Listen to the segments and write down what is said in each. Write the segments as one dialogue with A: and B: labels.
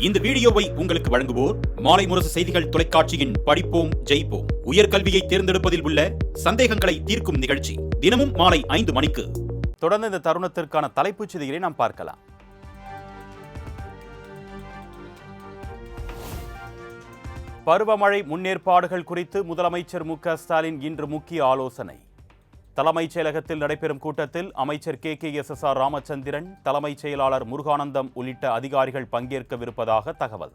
A: இந்த வீடியோவை உங்களுக்கு வழங்குவோர் மாலை முரசு செய்திகள் தொலைக்காட்சியின் படிப்போம் ஜெயிப்போம் உயர்கல்வியை தேர்ந்தெடுப்பதில் உள்ள சந்தேகங்களை தீர்க்கும் நிகழ்ச்சி தினமும் மாலை 5 மணிக்கு.
B: தொடர்ந்து இந்த தருணத்திற்கான தலைப்புச் செய்திகளை நாம் பார்க்கலாம். பருவமழை முன்னேற்பாடுகள் குறித்து முதலமைச்சர் மு.க. ஸ்டாலின் இன்று முக்கிய ஆலோசனை. தலைமைச் செயலகத்தில் நடைபெறும் கூட்டத்தில் அமைச்சர் KKSSR ராமச்சந்திரன், தலைமைச் செயலாளர் முருகானந்தம் உள்ளிட்ட அதிகாரிகள் பங்கேற்கவிருப்பதாக தகவல்.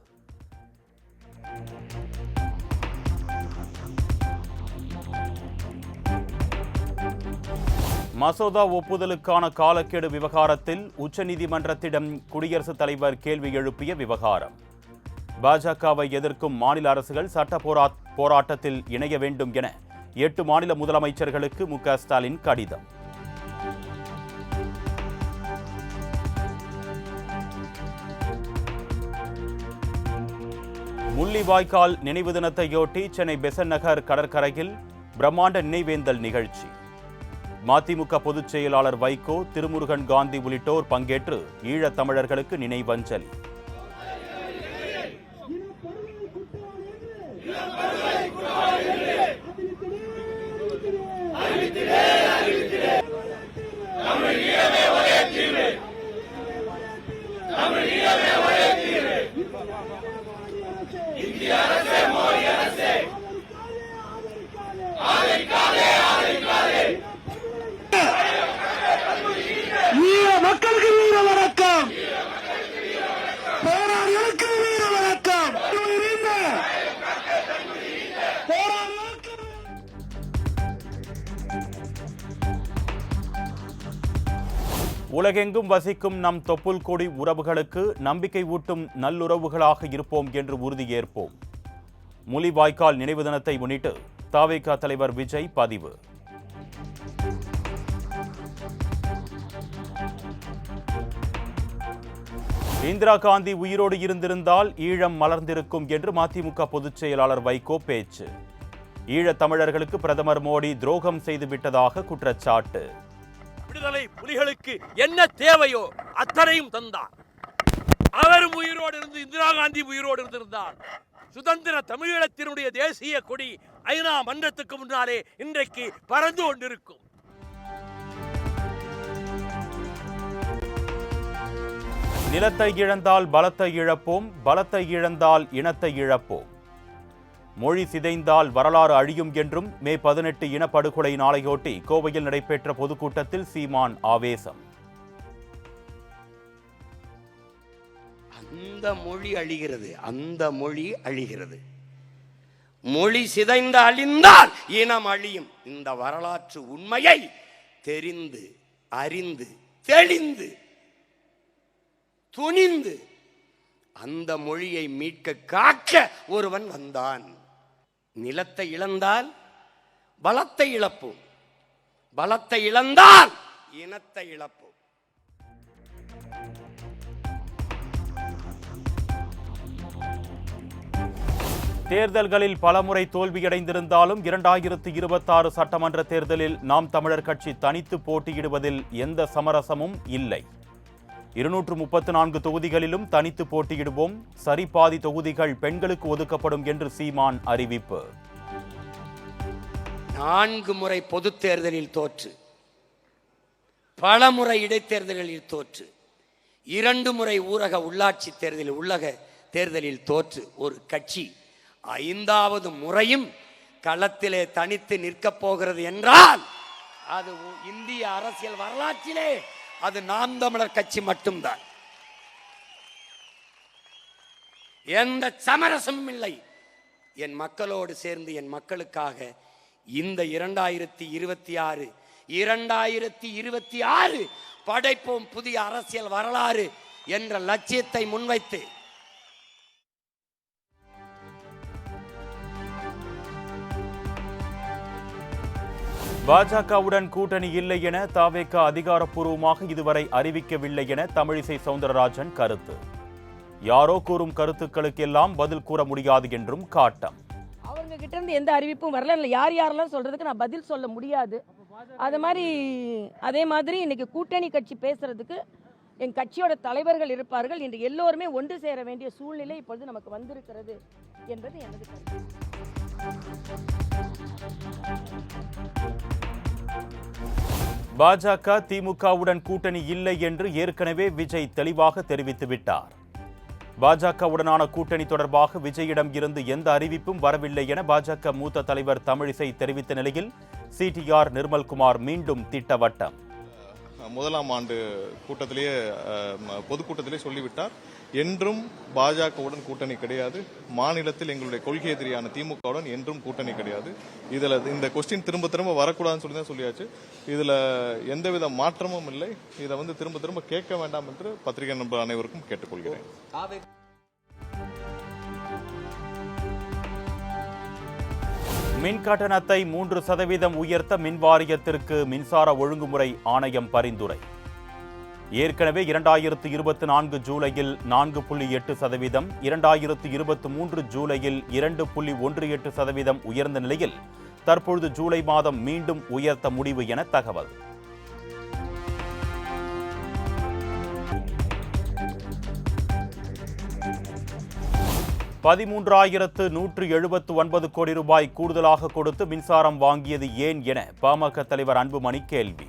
B: மசோதா ஒப்புதலுக்கான காலக்கெடு விவகாரத்தில் உச்சநீதிமன்றத்திடம் குடியரசுத் தலைவர் கேள்வி எழுப்பிய விவகாரம். பாஜகவை எதிர்க்கும் மாநில அரசுகள் சட்ட போராட்டத்தில் இணைய வேண்டும் என 8 மாநில முதலமைச்சர்களுக்கு மு.க. ஸ்டாலின் கடிதம். முள்ளிவாய்க்கால் நினைவு தினத்தையொட்டி சென்னை பெசன்ட் நகர் கடற்கரையில் பிரம்மாண்ட நினைவேந்தல் நிகழ்ச்சி. மதிமுக பொதுச் செயலாளர் வைகோ, திருமுருகன் காந்தி உள்ளிட்டோர் பங்கேற்று ஈழத் தமிழர்களுக்கு நினைவஞ்சலி.
C: மக்களுக்கு வீர வணக்கம், போராளிகளுக்கு வீர வணக்கம்.
B: உலகெங்கும் வசிக்கும் நம் தொப்புள் கொடி உறவுகளுக்கு நம்பிக்கை ஊட்டும் நல்லுறவுகளாக இருப்போம் என்று உறுதியேற்போம். முள்ளிவாய்க்கால் நினைவு தினத்தை முன்னிட்டு தவிக தலைவர் விஜய் பதிவு. இந்திரா காந்தி உயிரோடு இருந்திருந்தால் ஈழம் மலர்ந்திருக்கும் என்று மதிமுக பொதுச் செயலாளர் வைகோ பேச்சு. ஈழத் தமிழர்களுக்கு பிரதமர் மோடி துரோகம் செய்துவிட்டதாக குற்றச்சாட்டு.
D: விடுதலை புலிகளுக்கு என்ன தேவையோ அத்தனையும் தந்தார். அவரும் உயிரோடு இருந்து, இந்திரா காந்தி உயிரோடு இருந்திருந்தார், சுதந்திர தமிழீழத்தினுடைய தேசிய கொடி ஐநா மன்றத்துக்கு முன்னாலே இன்றைக்கு பறந்து கொண்டிருக்கும்.
B: நிலத்தை இழந்தால் பலத்தை இழப்போம், பலத்தை இழந்தால் இனத்தை இழப்போம். மொழி சிதைந்தால் வரலாறு அழியும் என்றும் மே 18 இனப்படுகொலை நாளையொட்டி கோவையில் நடைபெற்ற பொதுக்கூட்டத்தில் சீமான் ஆவேசம்.
E: அந்த மொழி அழிகிறது, அந்த மொழி அழிகிறது. மொழி சிதைந்து அழிந்தால் இனம் அழியும். இந்த வரலாற்று உண்மையை தெரிந்து, அறிந்து, தெளிந்து, துணிந்து அந்த மொழியை மீட்க காக்க ஒருவன் வந்தான். நிலத்தை இழந்தால் பலத்தை இழப்போம், பலத்தை இழந்தால் இனத்தை இழப்போம்.
B: தேர்தல்களில் பலமுறை தோல்வியடைந்திருந்தாலும் 2026 சட்டமன்ற தேர்தலில் நாம் தமிழர் கட்சி தனித்து போட்டியிடுவதில் எந்த சமரசமும் இல்லை. 234 தொகுதிகளிலும் தனித்து போட்டியிடுவோம். சரிபாதி தொகுதிகள் பெண்களுக்கு ஒதுக்கப்படும் என்று சீமான் அறிவிப்பு.
E: 4 முறை பொது தேர்தலில் தோற்று, பல முறை இடைத்தேர்தல்களில் தோற்று, 2 முறை ஊரக உள்ளாட்சி தேர்தலில் தோற்று ஒரு கட்சி 5வது முறையும் களத்திலே தனித்து நிற்கப் போகிறது என்றால் அது இந்திய அரசியல் வரலாற்றிலே அது நாம் தமிழர் கட்சி மட்டும்தான். எந்த சமரசமும் இல்லை. என் மக்களோடு சேர்ந்து, என் மக்களுக்காக இந்த 2026 படைப்போம் புதிய அரசியல் வரலாறு என்ற லட்சியத்தை முன்வைத்து
B: பாஜகவுடன் கூட்டணி இல்லை என தவிக அதிகாரப்பூர்வமாக இதுவரை அறிவிக்கவில்லை என தமிழிசை சவுந்தரராஜன் கருத்து. யாரோ கூறும் கருத்துக்களுக்கு எல்லாம் பதில் கூற முடியாது என்றும் காட்டம்.
F: அவங்க கிட்ட இருந்து எந்த அறிவிப்பும் வரல. யார் யாரெல்லாம் சொல்றதுக்கு நான் பதில் சொல்ல முடியாது. அதே மாதிரி இன்னைக்கு கூட்டணி கட்சி பேசுறதுக்கு என் கட்சியோட தலைவர்கள் இருப்பார்கள். இன்று எல்லோருமே ஒன்று சேர வேண்டிய சூழ்நிலை இப்பொழுது நமக்கு வந்திருக்கிறது என்பது எனது கருத்து.
B: பாஜக திமுகவுடன் கூட்டணி இல்லை என்று ஏற்கனவே விஜய் தெளிவாக தெரிவித்துவிட்டார். பாஜகவுடனான கூட்டணி தொடர்பாக விஜயிடம் இருந்து எந்த அறிவிப்பும் வரவில்லை என பாஜக மூத்த தலைவர் தமிழிசை தெரிவித்த நிலையில் சிடிஆர் நிர்மல்குமார் மீண்டும் திட்டவட்டம்.
G: முதலாம் ஆண்டு கூட்டத்திலேயே பொதுக்கூட்டத்திலே சொல்லிவிட்டார், என்றும் பாஜகவுடன் கூட்டணி கிடையாது, மாநிலத்தில் எங்களுடைய கொள்கை எதிரியான திமுகவுடன் என்றும் கூட்டணி கிடையாது. இதுல இந்த கொஸ்டின் திரும்ப திரும்ப வரக்கூடாதுன்னு சொல்லி தான் சொல்லியாச்சு. இதுல எந்தவித மாற்றமும் இல்லை. இதை திரும்ப திரும்ப கேட்க வேண்டாம் என்று பத்திரிகை நண்பர் அனைவருக்கும் கேட்டுக்கொள்கிறேன்.
B: மின் கட்டணத்தை 3% உயர்த்த மின் வாரியத்திற்கு மின்சார ஒழுங்குமுறை ஆணையம் பரிந்துரை. ஏற்கனவே 2024 ஜூலையில் 4.8%, 2023 ஜூலையில் 2.18% உயர்ந்த நிலையில் தற்பொழுது ஜூலை மாதம் மீண்டும் உயர்த்த முடிவு என தகவல். $13,179 கோடி ரூபாய் கூடுதலாக கொடுத்து மின்சாரம் வாங்கியது ஏன் என பாமக தலைவர் அன்புமணி கேள்வி.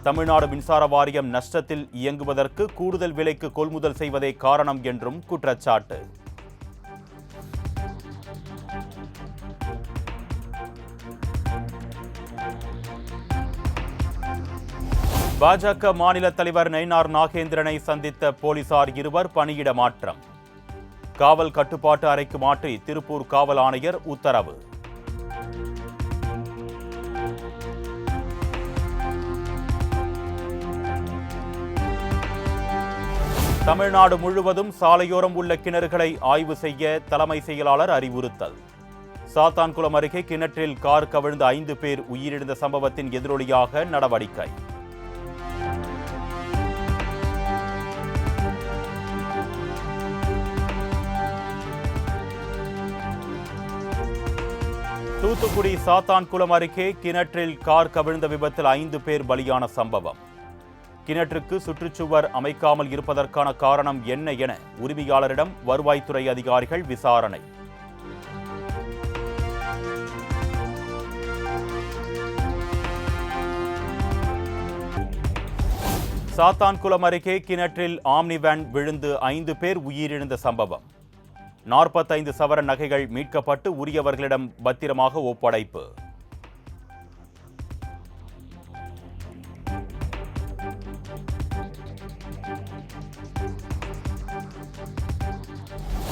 B: தமிழ்நாடு மின்சார வாரியம் நஷ்டத்தில் இயங்குவதற்கு கூடுதல் விலைக்கு கொள்முதல் செய்வதே காரணம் என்றும் குற்றச்சாட்டு. பாஜக மாநில தலைவர் நயினார் நாகேந்திரனை சந்தித்த போலீசார் இருவர் பணியிட மாற்றம். காவல் கட்டுப்பாட்டு அறைக்கு மாற்றி திருப்பூர் காவல் ஆணையர் உத்தரவு. தமிழ்நாடு முழுவதும் சாலையோரம் உள்ள கிணறுகளை ஆய்வு செய்ய தலைமை செயலாளர் அறிவுறுத்தல். சாத்தான்குளம் அருகே கிணற்றில் கார் கவிழ்ந்து 5 பேர் உயிரிழந்த சம்பவத்தின் எதிரொலியாக நடவடிக்கை. தூத்துக்குடி சாத்தான்குளம் அருகே கிணற்றில் கார் கவிழ்ந்த விபத்தில் 5 பேர் பலியான சம்பவம். கிணற்றுக்கு சுற்றுச்சுவர் அமைக்காமல் இருப்பதற்கான காரணம் என்ன என உரிமையாளரிடம் வருவாய்த்துறை அதிகாரிகள் விசாரணை. சாத்தான்குளம் அருகே கிணற்றில் ஆம்னி வேன் விழுந்து 5 பேர் உயிரிழந்த சம்பவம். 45 சவர நகைகள் மீட்கப்பட்டு உரியவர்களிடம் பத்திரமாக ஒப்படைப்பு.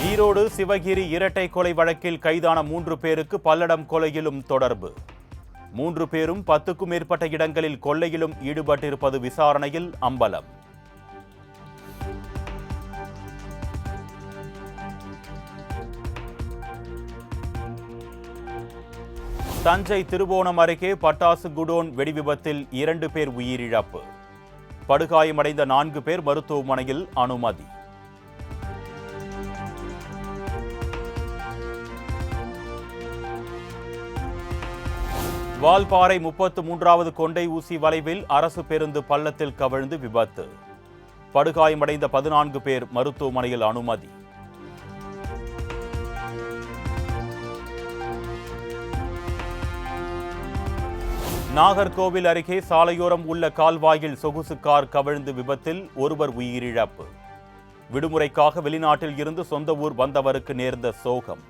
B: ஈரோடு சிவகிரி இரட்டை கொலை வழக்கில் கைதான 3 பேருக்கு பல்லடம் கொலையிலும் தொடர்பு. 3 பேரும் 10க்கும் மேற்பட்ட இடங்களில் கொள்ளையிலும் ஈடுபட்டிருப்பது விசாரணையில் அம்பலம். தஞ்சை திருவோணம் அருகே பட்டாசு குடோன் வெடிவிபத்தில் 2 பேர் உயிரிழப்பு. படுகாயமடைந்த 4 பேர் மருத்துவமனையில் அனுமதி. வால்பாறை 33வது கொண்டை ஊசி வளைவில் அரசு பேருந்து பள்ளத்தில் கவிழ்ந்து விபத்து. படுகாயமடைந்த 14 பேர் மருத்துவமனையில் அனுமதி. நாகர்கோவில் அருகே சாலையோரம் உள்ள கால்வாயில் சொகுசு கார் கவிழ்ந்து விபத்தில் ஒருவர் உயிரிழப்பு. விடுமுறைக்காக வெளிநாட்டில் இருந்து சொந்த ஊர் வந்தவருக்கு நேர்ந்த சோகம்.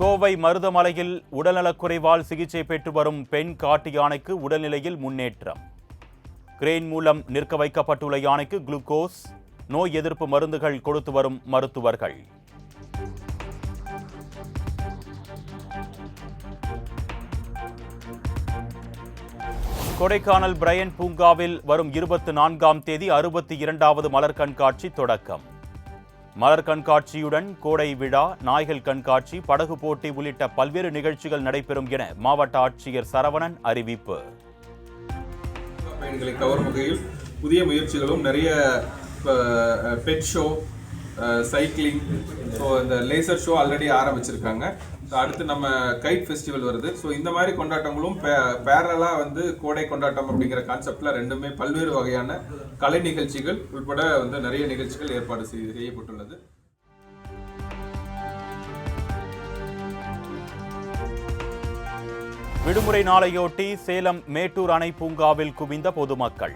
B: கோவை மருதமலையில் உடல்நலக்குறைவால் சிகிச்சை பெற்று வரும் பெண் காட்டு யானைக்கு உடல்நிலையில் முன்னேற்றம். கிரேன் மூலம் நிற்க வைக்கப்பட்டுள்ள யானைக்கு குளுக்கோஸ், நோய் எதிர்ப்பு மருந்துகள் கொடுத்து வரும் மருத்துவர்கள். கொடைக்கானல் பிரையன் பூங்காவில் வரும் 24ஆம் தேதி 62வது மலர் கண்காட்சி தொடக்கம். மலர் கண்காட்சியுடன் கோடை விழா, நாய்கள் கண்காட்சி, படகு போட்டி உள்ளிட்ட பல்வேறு நிகழ்ச்சிகள் நடைபெறும் என மாவட்ட ஆட்சியர் சரவணன் அறிவிப்பு.
H: பயணிகளை கவரும் வகையில் புதிய முயற்சிகளும் நிறைய பெட் ஷோ, சைக்கிளிங். ஸோ இந்த லேசர் ஷோ ஆல்ரெடி ஆரம்பிச்சிருக்காங்க. அடுத்து நம்ம கைட் ஃபெஸ்டிவல் வருது. ஸோ இந்த மாதிரி கொண்டாட்டங்களும் பேரலாக வந்து கோடை கொண்டாட்டம் அப்படிங்கிற கான்செப்டில் ரெண்டுமே பல்வேறு வகையான கலை நிகழ்ச்சிகள் உட்பட வந்து நிறைய நிகழ்ச்சிகள் ஏற்பாடு செய்யப்பட்டுள்ளது.
B: விடுமுறை நாளையொட்டி சேலம் மேட்டூர் அணை பூங்காவில் குவிந்த பொதுமக்கள்.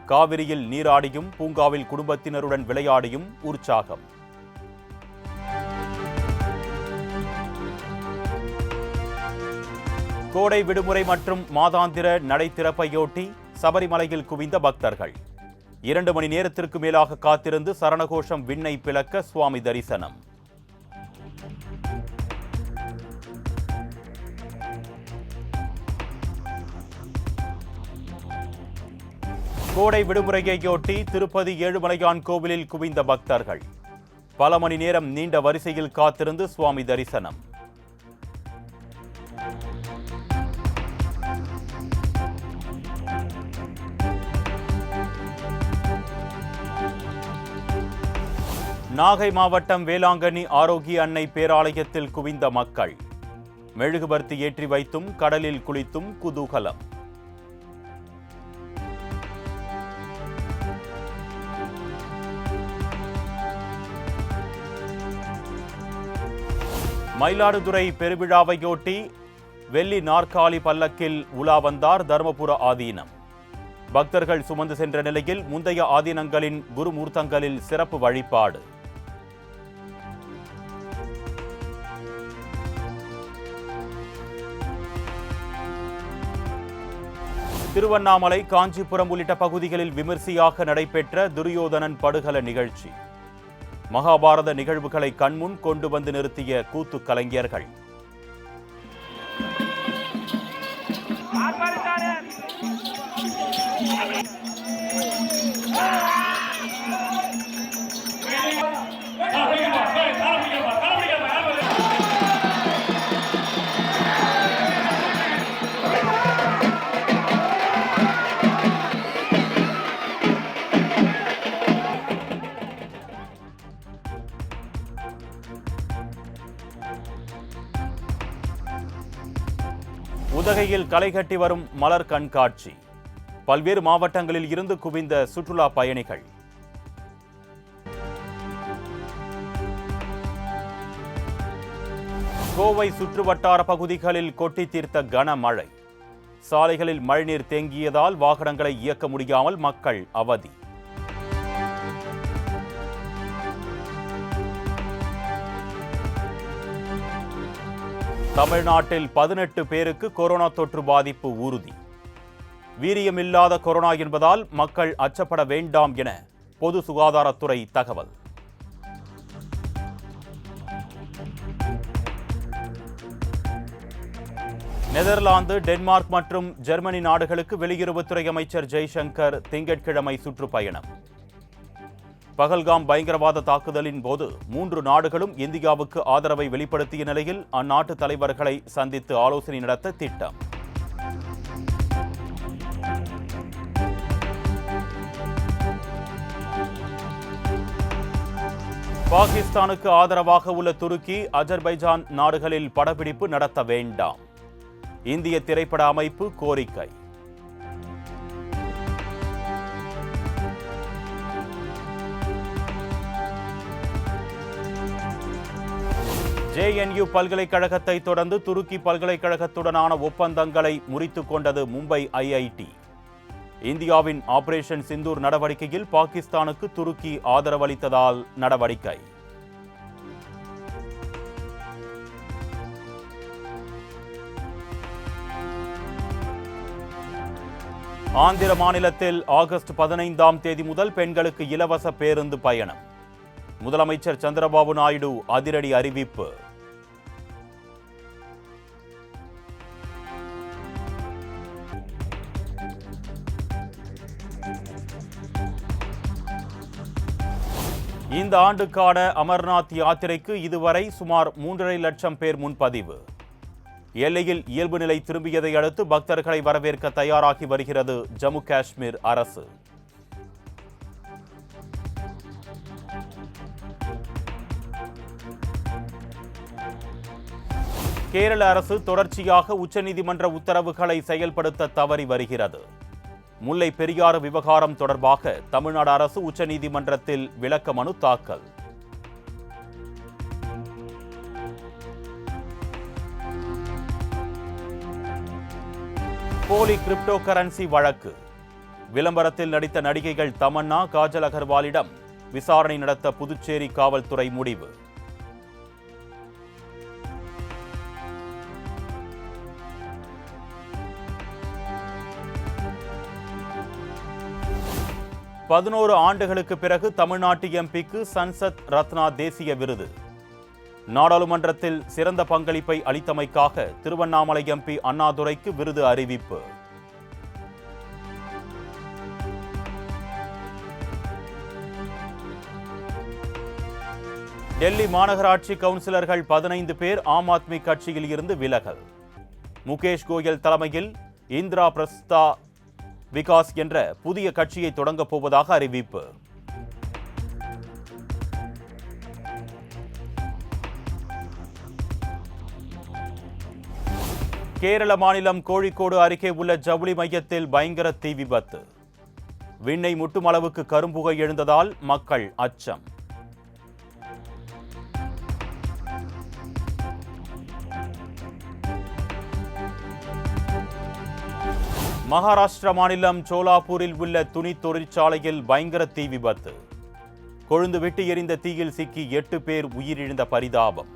B: காவிரியில் நீராடியும் பூங்காவில் குடும்பத்தினருடன் விளையாடியும் உற்சாகம். கோடை விடுமுறை மற்றும் மாதாந்திர நடை திறப்பையொட்டி சபரிமலையில் குவிந்த பக்தர்கள். 2 மணி நேரத்திற்கு மேலாக காத்திருந்து சரணகோஷம் விண்ணை பிளக்க சுவாமி தரிசனம். கோடை விடுமுறையையொட்டி திருப்பதி ஏழுமலையான் கோவிலில் குவிந்த பக்தர்கள். பல மணி நேரம் நீண்ட வரிசையில் காத்திருந்து சுவாமி தரிசனம். நாகை மாவட்டம் வேளாங்கண்ணி ஆரோக்கிய அன்னை பேராலயத்தில் குவிந்த மக்கள். மெழுகுபர்த்தி ஏற்றி வைத்தும் கடலில் குளித்தும் குதூகலம். மயிலாடுதுறை பெருவிழாவையொட்டி வெள்ளி நாற்காலி பல்லக்கில் உலா வந்தார் தர்மபுர ஆதீனம். பக்தர்கள் சுமந்து சென்ற நிலையில் முந்தைய ஆதீனங்களின் குருமூர்த்தங்களில் சிறப்பு வழிபாடு. திருவண்ணாமலை, காஞ்சிபுரம் உள்ளிட்ட பகுதிகளில் விமர்சையாக நடைபெற்ற துரியோதனன் படுகல நிகழ்ச்சி. மகாபாரத நிகழ்வுகளை கண்முன் கொண்டு வந்து நிறுத்திய கூத்து கலைஞர்கள். உதகையில் களை கட்டி வரும் மலர் கண்காட்சி. பல்வேறு மாவட்டங்களில் இருந்து குவிந்த சுற்றுலா பயணிகள். கோவை சுற்றுவட்டார பகுதிகளில் கொட்டி தீர்த்த கனமழை. சாலைகளில் மழைநீர் தேங்கியதால் வாகனங்களை இயக்க முடியாமல் மக்கள் அவதி. தமிழ்நாட்டில் 18 பேருக்கு கொரோனா தொற்று பாதிப்பு உறுதி. வீரியமில்லாத கொரோனா என்பதால் மக்கள் அச்சப்பட வேண்டாம் என பொது சுகாதாரத்துறை தகவல். நெதர்லாந்து, டென்மார்க் மற்றும் ஜெர்மனி நாடுகளுக்கு வெளியுறவுத்துறை அமைச்சர் ஜெய்சங்கர் திங்கட்கிழமை சுற்றுப்பயணம். பகல்காம் பயங்கரவாத தாக்குதலின் போது 3 நாடுகளும் இந்தியாவுக்கு ஆதரவை வெளிப்படுத்திய நிலையில் அந்நாட்டு தலைவர்களை சந்தித்து ஆலோசனை நடத்த திட்டம். பாகிஸ்தானுக்கு ஆதரவாக உள்ள துருக்கி, அஜர்பைஜான் நாடுகளில் படப்பிடிப்பு நடத்த வேண்டாம். இந்திய திரைப்பட அமைப்பு கோரிக்கை. JNU பல்கலைக்கழகத்தை தொடர்ந்து துருக்கி பல்கலைக்கழகத்துடனான ஒப்பந்தங்களை முறித்துக் கொண்டது மும்பை IIT. இந்தியாவின் ஆபரேஷன் சிந்தூர் நடவடிக்கையில் பாகிஸ்தானுக்கு துருக்கி ஆதரவளித்ததால் நடவடிக்கை. ஆந்திர மாநிலத்தில் ஆகஸ்ட் 15ஆம் தேதி முதல் பெண்களுக்கு இலவச பேருந்து பயணம். முதலமைச்சர் சந்திரபாபு நாயுடு அதிரடி அறிவிப்பு. இந்த ஆண்டுக்கான அமர்நாத் யாத்திரைக்கு இதுவரை சுமார் 3.5 லட்சம் பேர் முன்பதிவு. எல்லையில் இயல்பு நிலை திரும்பியதை அடுத்து பக்தர்களை வரவேற்க தயாராகி வருகிறது ஜம்மு காஷ்மீர் அரசு. கேரள அரசு தொடர்ச்சியாக உச்சநீதிமன்ற உத்தரவுகளை செயல்படுத்த தவறி வருகிறது. முல்லை பெரியாறு விவகாரம் தொடர்பாக தமிழ்நாடு அரசு உச்சநீதிமன்றத்தில் விளக்க மனு தாக்கல். போலி கிரிப்டோ கரன்சி வழக்கு. விளம்பரத்தில் நடித்த நடிகைகள் தமன்னா, காஜல் அகர்வாலிடம் விசாரணை நடத்த புதுச்சேரி காவல்துறை முடிவு. பதினோரு ஆண்டுகளுக்கு பிறகு தமிழ்நாட்டு எம்பிக்கு சன்சத் ரத்னா தேசிய விருது. நாடாளுமன்றத்தில் சிறந்த பங்களிப்பை அளித்தமைக்காக திருவண்ணாமலை எம்பி அண்ணாதுரைக்கு விருது அறிவிப்பு. டெல்லி மாநகராட்சி கவுன்சிலர்கள் 15 பேர் ஆம் ஆத்மி கட்சியில் இருந்து விலகல். முகேஷ் கோயல் தலைமையில் இந்திரா பிரஸ்தா விகாஸ் என்ற புதிய கட்சியை தொடங்கப் போவதாக அறிவிப்பு. கேரள மாநிலம் கோழிக்கோடு அருகே உள்ள ஜவுளி மையத்தில் பயங்கர தீ விபத்து. விண்ணை முட்டும் அளவுக்கு கரும்புகை எழுந்ததால் மக்கள் அச்சம். மகாராஷ்டிரா மாநிலம் சோலாப்பூரில் உள்ள துணி தொழிற்சாலையில் பயங்கர தீ விபத்து. கொழுந்து விட்டு எரிந்த தீயில் சிக்கி 8 பேர் உயிரிழந்த பரிதாபம்.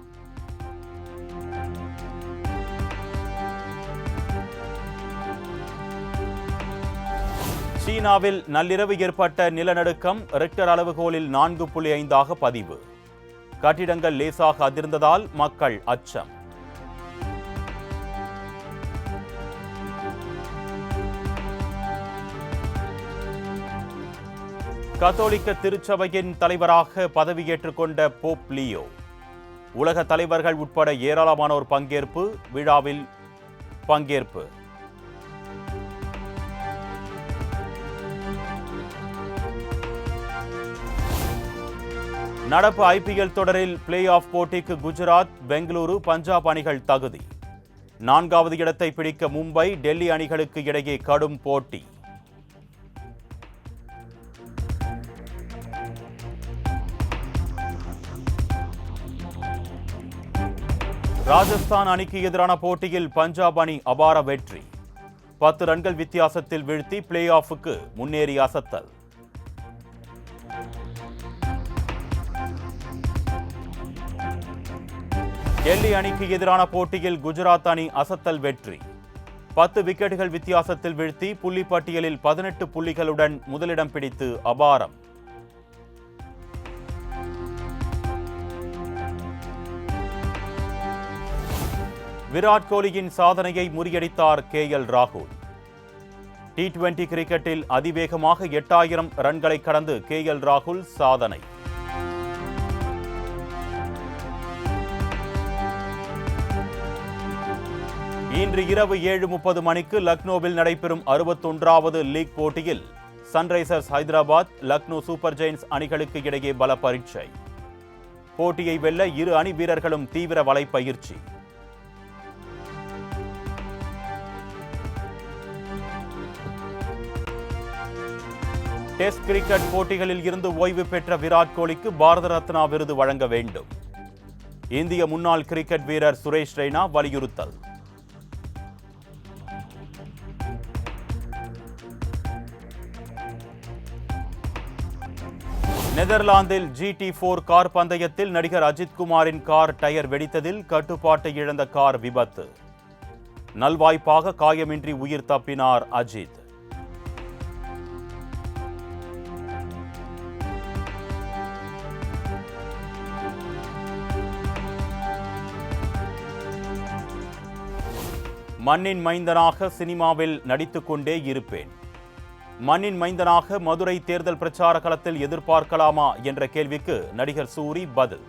B: சீனாவில் நள்ளிரவு ஏற்பட்ட நிலநடுக்கம் ரிக்டர் அளவுகோலில் 4.5 பதிவு. கட்டிடங்கள் லேசாக அதிர்ந்ததால் மக்கள் அச்சம். கத்தோலிக்க திருச்சபையின் தலைவராக பதவியேற்றுக் கொண்ட போப் லியோ. உலக தலைவர்கள் உட்பட ஏராளமானோர் பங்கேற்பு. விழாவில் பங்கேற்பு. நடப்பு IPL தொடரில் பிளே ஆஃப் போட்டிக்கு குஜராத், பெங்களூரு, பஞ்சாப் அணிகள் தகுதி. 4வது இடத்தை பிடிக்க மும்பை, டெல்லி அணிகளுக்கு இடையே கடும் போட்டி. ராஜஸ்தான் அணிக்கு எதிரான போட்டியில் பஞ்சாப் அணி அபார வெற்றி. 10 ரன்கள் வித்தியாசத்தில் வீழ்த்தி பிளே ஆஃபுக்கு முன்னேறி அசத்தல். டெல்லி அணிக்கு எதிரான போட்டியில் குஜராத் அணி அசத்தல் வெற்றி. 10 விக்கெட்டுகள் வித்தியாசத்தில் வீழ்த்தி புள்ளிப்பட்டியலில் 18 புள்ளிகளுடன் முதலிடம் பிடித்து அபாரம். விராட் கோலியின் சாதனையை முறியடித்தார் KL ராகுல். T20 கிரிக்கெட்டில் அதிவேகமாக 8000 ரன்களை கடந்து KL ராகுல் சாதனை. இன்று இரவு 7:30 மணிக்கு லக்னோவில் நடைபெறும் 61வது லீக் போட்டியில் Sunrisers Hyderabad, Lucknow super giants அணிகளுக்கு இடையே பல பரீட்சை. போட்டியை வெல்ல இரு அணி வீரர்களும் தீவிர வலைப்பயிற்சி. டெஸ்ட் கிரிக்கெட் போட்டிகளில் இருந்து ஓய்வு பெற்ற விராட் கோலிக்கு பாரத ரத்னா விருது வழங்க வேண்டும். இந்திய முன்னாள் கிரிக்கெட் வீரர் சுரேஷ் ரெய்னா வலியுறுத்தல். நெதர்லாந்தில் GT4 கார் பந்தயத்தில் நடிகர் அஜித் குமாரின் கார் டயர் வெடித்ததில் கட்டுப்பாட்டை இழந்த கார் விபத்து. நல்வாய்ப்பாக காயமின்றி உயிர் தப்பினார் அஜித். மண்ணின் மைந்தனாக சினிமாவில் நடித்துக் கொண்டே இருப்பேன். மண்ணின் மைந்தனாக மதுரை தேர்தல் பிரச்சார களத்தில் எதிர்பார்க்கலாமா என்ற கேள்விக்கு நடிகர் சூரி பதில்.